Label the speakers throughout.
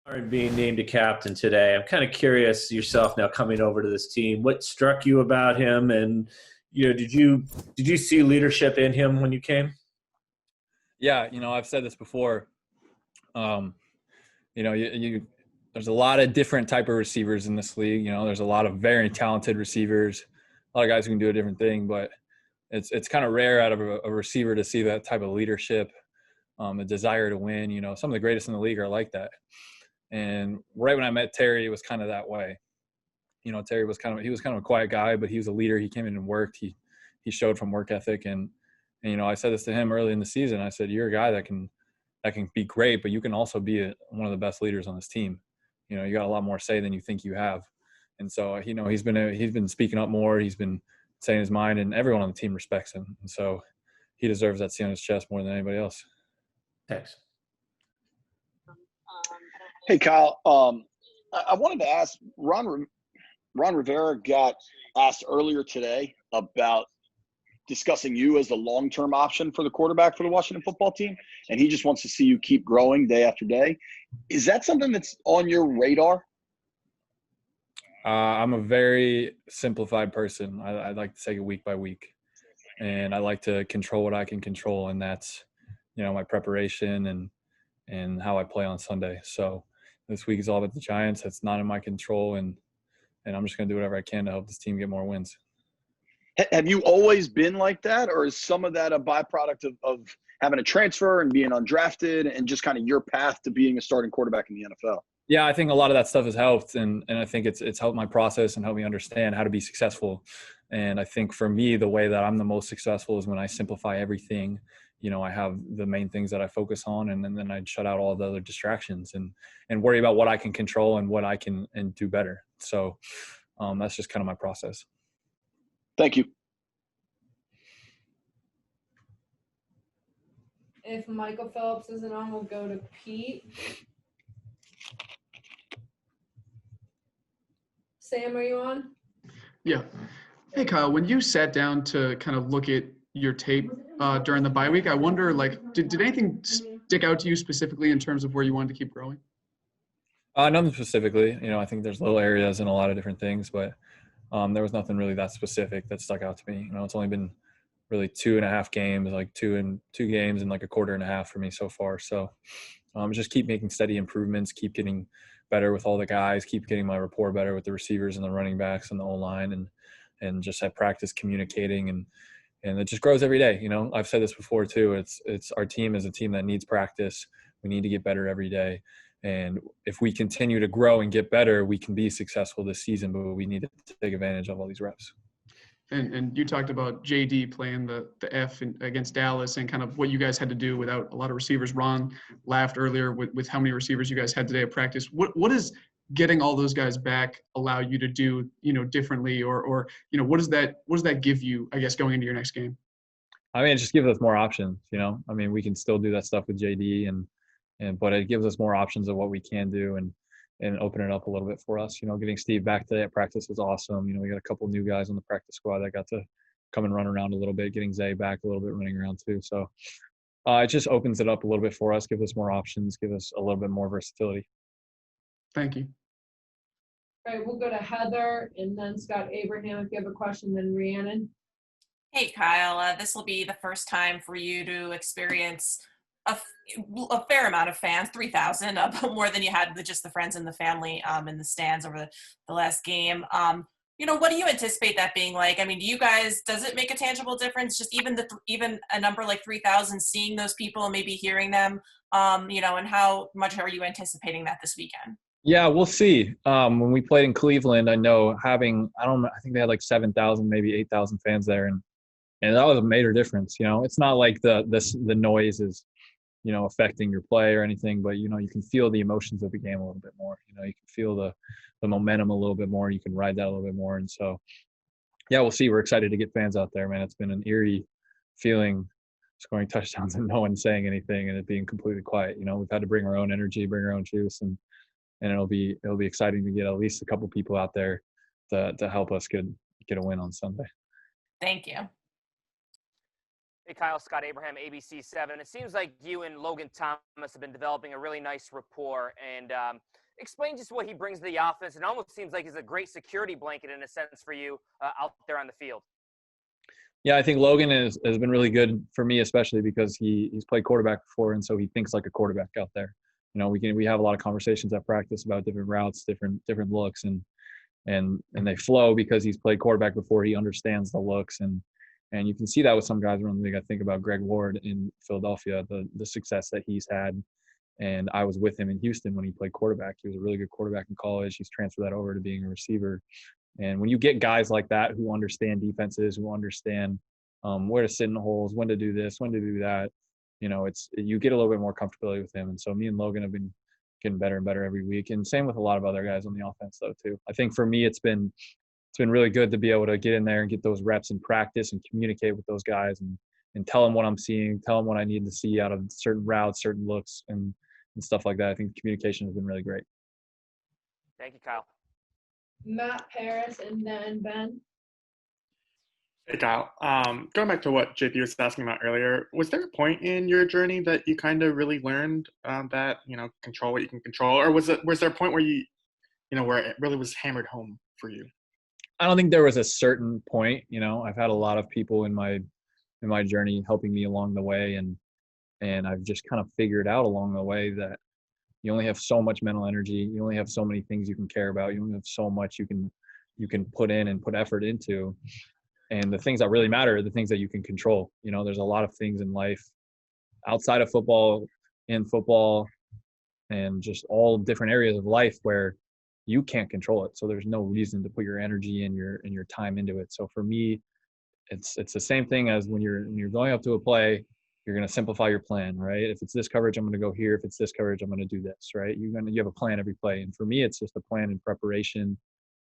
Speaker 1: And being named a captain today. I'm kind of curious yourself now coming over to this team. What struck you about him, and did you see leadership in him when you came?
Speaker 2: Yeah, I've said this before. Um, there's a lot of different type of receivers in this league. There's a lot of very talented receivers, a lot of guys who can do a different thing, but it's kind of rare out of a receiver to see that type of leadership, a desire to win. Some of the greatest in the league are like that. And right when I met Terry, it was kind of that way. Terry was he was kind of a quiet guy, but he was a leader. He came in and worked. He showed from work ethic, and I said this to him early in the season. I said, "You're a guy that can be great, but you can also be one of the best leaders on this team. You got a lot more say than you think you have." And so, he's been speaking up more. He's been saying his mind, and everyone on the team respects him. And so, he deserves that C on his chest more than anybody else.
Speaker 1: Thanks.
Speaker 3: Hey, Kyle. I wanted to ask Ron Rivera got asked earlier today about discussing you as the long-term option for the quarterback for the Washington football team, and he just wants to see you keep growing day after day. Is that something that's on your radar?
Speaker 2: I'm a very simplified person. I like to take it week by week, and I like to control what I can control, and that's my preparation and how I play on Sunday. So this week is all about the Giants. That's not in my control, and I'm just going to do whatever I can to help this team get more wins.
Speaker 3: Have you always been like that, or is some of that a byproduct of having a transfer and being undrafted and just kind of your path to being a starting quarterback in the NFL?
Speaker 2: Yeah, I think a lot of that stuff has helped, and I think it's helped my process and helped me understand how to be successful. And I think for me, the way that I'm the most successful is when I simplify everything. I have the main things that I focus on, and then I shut out all the other distractions and worry about what I can control and what I can and do better. So that's just kind of my process.
Speaker 3: Thank you.
Speaker 4: If Michael Phillips isn't on, we'll go to Pete. Sam, are you on?
Speaker 5: Yeah. Hey, Kyle, when you sat down to kind of look at your tape during the bye week, I wonder, did anything stick out to you specifically in terms of where you wanted to keep growing?
Speaker 2: Nothing specifically. I think there's little areas and a lot of different things, but there was nothing really that specific that stuck out to me. It's only been really 2.5 games, like two games and like a quarter and a half for me so far. So just keep making steady improvements, keep getting better with all the guys, keep getting my rapport better with the receivers and the running backs and the O-line, and just have practice communicating, and it just grows every day. I've said this before too. It's our team is a team that needs practice. We need to get better every day. And if we continue to grow and get better, we can be successful this season, but we need to take advantage of all these reps.
Speaker 5: And you talked about JD playing the F against Dallas and kind of what you guys had to do without a lot of receivers. Ron laughed earlier with how many receivers you guys had today at practice. What does getting all those guys back allow you to do, differently, or what does that give you, I guess, going into your next game?
Speaker 2: I mean, it just gives us more options. I mean, we can still do that stuff with JD, but it gives us more options of what we can do and open it up a little bit for us. Getting Steve back today at practice was awesome. We got a couple new guys on the practice squad that got to come and run around a little bit, getting Zay back a little bit running around too. So it just opens it up a little bit for us, give us more options, give us a little bit more versatility.
Speaker 5: Thank you.
Speaker 4: All right, we'll go to Heather and then Scott Abraham if you have a question, then Rhiannon.
Speaker 6: Hey, Kyle, this will be the first time for you to experience a fair amount of fans, 3,000, more than you had with just the friends and the family in the stands over the last game. What do you anticipate that being like? I mean, does it make a tangible difference? Just even a number like 3,000, seeing those people and maybe hearing them, and how much are you anticipating that this weekend?
Speaker 2: Yeah, we'll see. When we played in Cleveland, I think they had like 7,000, maybe 8,000 fans there. And that was a major difference. It's not like the noise is, affecting your play or anything, but, you can feel the emotions of the game a little bit more. You can feel the momentum a little bit more. You can ride that a little bit more. And so, yeah, we'll see. We're excited to get fans out there, man. It's been an eerie feeling scoring touchdowns and no one saying anything and it being completely quiet. We've had to bring our own energy, bring our own juice, and it'll be exciting to get at least a couple people out there to help us get a win on Sunday.
Speaker 6: Thank you.
Speaker 7: Hey, Kyle, Scott Abraham, ABC7. It seems like you and Logan Thomas have been developing a really nice rapport. And explain just what he brings to the offense. It almost seems like he's a great security blanket in a sense for you out there on the field.
Speaker 2: Yeah, I think Logan has been really good for me, especially because he's played quarterback before, and so he thinks like a quarterback out there. You know, we have a lot of conversations at practice about different routes, different looks, and they flow because he's played quarterback before. He understands the looks, and you can see that with some guys around the league. I think about Greg Ward in Philadelphia, the success that he's had, and I was with him in Houston when he played quarterback. He was a really good quarterback in college. He's transferred that over to being a receiver. And when you get guys like that who understand defenses, who understand where to sit in the holes, when to do this, when to do that, you know, you get a little bit more comfortability with him. And so me and Logan have been getting better and better every week. And same with a lot of other guys on the offense though too. I think for me it's been really good to be able to get in there and get those reps in practice and communicate with those guys and tell them what I'm seeing, tell them what I need to see out of certain routes, certain looks and stuff like that. I think communication has been really great.
Speaker 7: Thank you, Kyle.
Speaker 4: Matt Paris and then Ben.
Speaker 8: Hey, Kyle. Going back to what JP was asking about earlier, was there a point in your journey that you kind of really learned that, you know, control what you can control? Or was there a point where where it really was hammered home for you?
Speaker 2: I don't think there was a certain point. You know, I've had a lot of people in my journey helping me along the way, and I've just kind of figured out along the way that you only have so much mental energy. You only have so many things you can care about. You only have so much you can put in and put effort into. And the things that really matter are the things that you can control. You know, there's a lot of things in life outside of football, in football, and just all different areas of life where you can't control it. So there's no reason to put your energy and your time into it. So for me, it's the same thing as when you're going up to a play, you're going to simplify your plan, right? If it's this coverage, I'm going to go here. If it's this coverage, I'm going to do this, right? You have a plan every play. And for me, it's just a plan in preparation,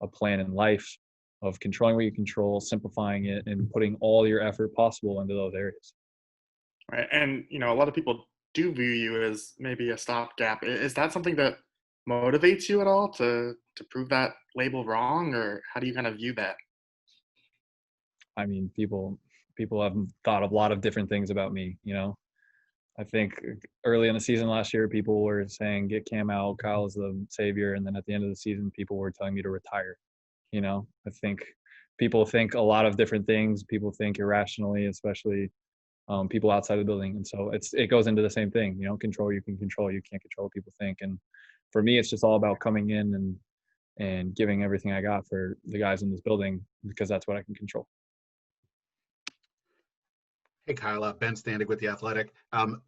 Speaker 2: a plan in life of controlling what you control, simplifying it, and putting all your effort possible into those areas.
Speaker 8: Right. And, you know, a lot of people do view you as maybe a stopgap. Is that something that motivates you at all to prove that label wrong, or how do you kind of view that?
Speaker 2: I mean, people have thought a lot of different things about me, you know. I think early in the season last year, people were saying, get Cam out, Kyle is the savior. And then at the end of the season, people were telling me to retire. You know, I think people think a lot of different things. People think irrationally, especially people outside the building. And so it goes into the same thing, you know, control, you can control, you can't control what people think. And for me, it's just all about coming in and giving everything I got for the guys in this building, because that's what I can control.
Speaker 9: Hey, Kyle, Ben Standig with The Athletic.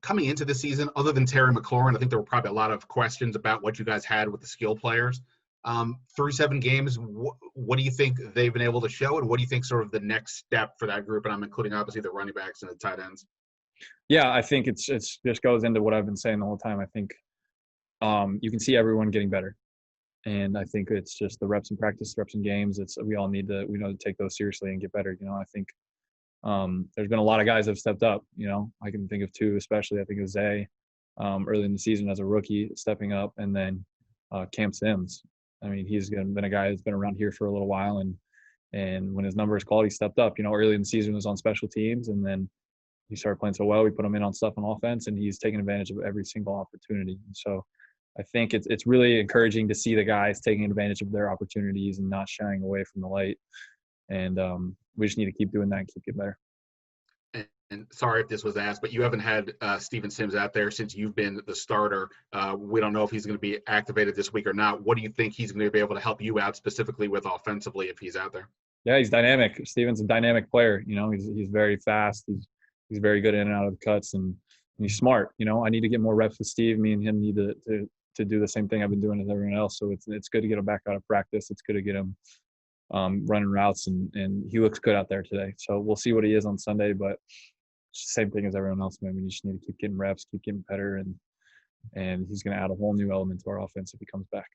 Speaker 9: Coming into the season, other than Terry McLaurin, I think there were probably a lot of questions about what you guys had with the skill players. Through 7 games, what do you think they've been able to show, and what do you think sort of the next step for that group? And I'm including obviously the running backs and the tight ends.
Speaker 2: Yeah, I think it's just goes into what I've been saying the whole time. I think you can see everyone getting better, and I think it's just the reps in practice, reps in games. We know to take those seriously and get better. You know, I think there's been a lot of guys that have stepped up. You know, I can think of 2 especially. I think of Zay early in the season as a rookie stepping up, and then Cam Sims. I mean, he's been a guy that's been around here for a little while, and when his numbers called, he stepped up. You know, early in the season was on special teams, and then he started playing so well. We put him in on stuff on offense, and he's taking advantage of every single opportunity. And so I think it's really encouraging to see the guys taking advantage of their opportunities and not shying away from the light. And we just need to keep doing that and keep getting better.
Speaker 9: And sorry if this was asked, but you haven't had Steven Sims out there since you've been the starter. We don't know if he's going to be activated this week or not. What do you think he's going to be able to help you out specifically with offensively if he's out there?
Speaker 2: Yeah, he's dynamic. Steven's a dynamic player. You know, he's very fast. He's very good in and out of the cuts, and he's smart. You know, I need to get more reps with Steve. Me and him need to do the same thing I've been doing with everyone else. So it's good to get him back out of practice. It's good to get him running routes, and he looks good out there today. So we'll see what he is on Sunday, but same thing as everyone else. I mean, you just need to keep getting reps, keep getting better, and he's going to add a whole new element to our offense if he comes back.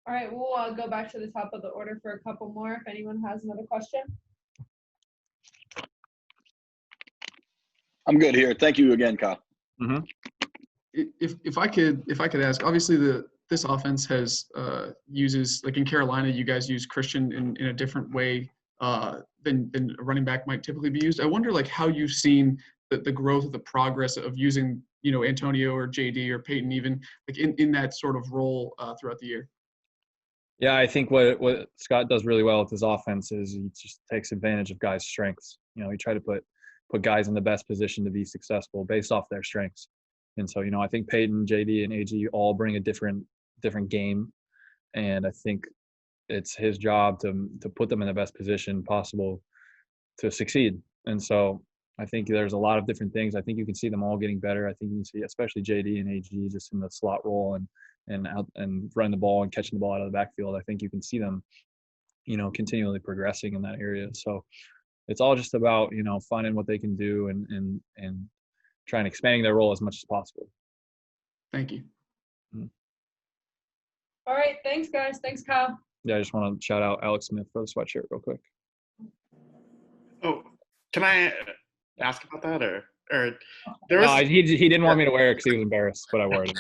Speaker 4: All right, we'll go back to the top of the order for a couple more if anyone has another question.
Speaker 3: I'm good here. Thank you again, Kyle.
Speaker 2: Mm-hmm.
Speaker 5: If I could ask, obviously this offense has uses, like in Carolina, you guys use Christian in a different way than a running back might typically be used. I wonder like how you've seen the growth of the progress of using, Antonio or JD or Peyton even like in that sort of role throughout the year.
Speaker 2: Yeah, I think what Scott does really well with his offense is he just takes advantage of guys' strengths. He try to put guys in the best position to be successful based off their strengths. And so, I think Peyton, JD, and AG all bring a different game, and I think it's his job to put them in the best position possible to succeed. And so I think there's a lot of different things. I think you can see them all getting better. I think you can see especially JD and AG just in the slot role and out and running the ball and catching the ball out of the backfield. I think you can see them, continually progressing in that area. So it's all just about, finding what they can do and trying expanding their role as much as possible.
Speaker 5: Thank you.
Speaker 4: All right. Thanks, guys. Thanks, Kyle.
Speaker 2: Yeah, I just want to shout out Alex Smith for the sweatshirt real quick.
Speaker 8: Oh, can I ask about that or there was
Speaker 2: No, he didn't want me to wear it because he was embarrassed, but I wore it.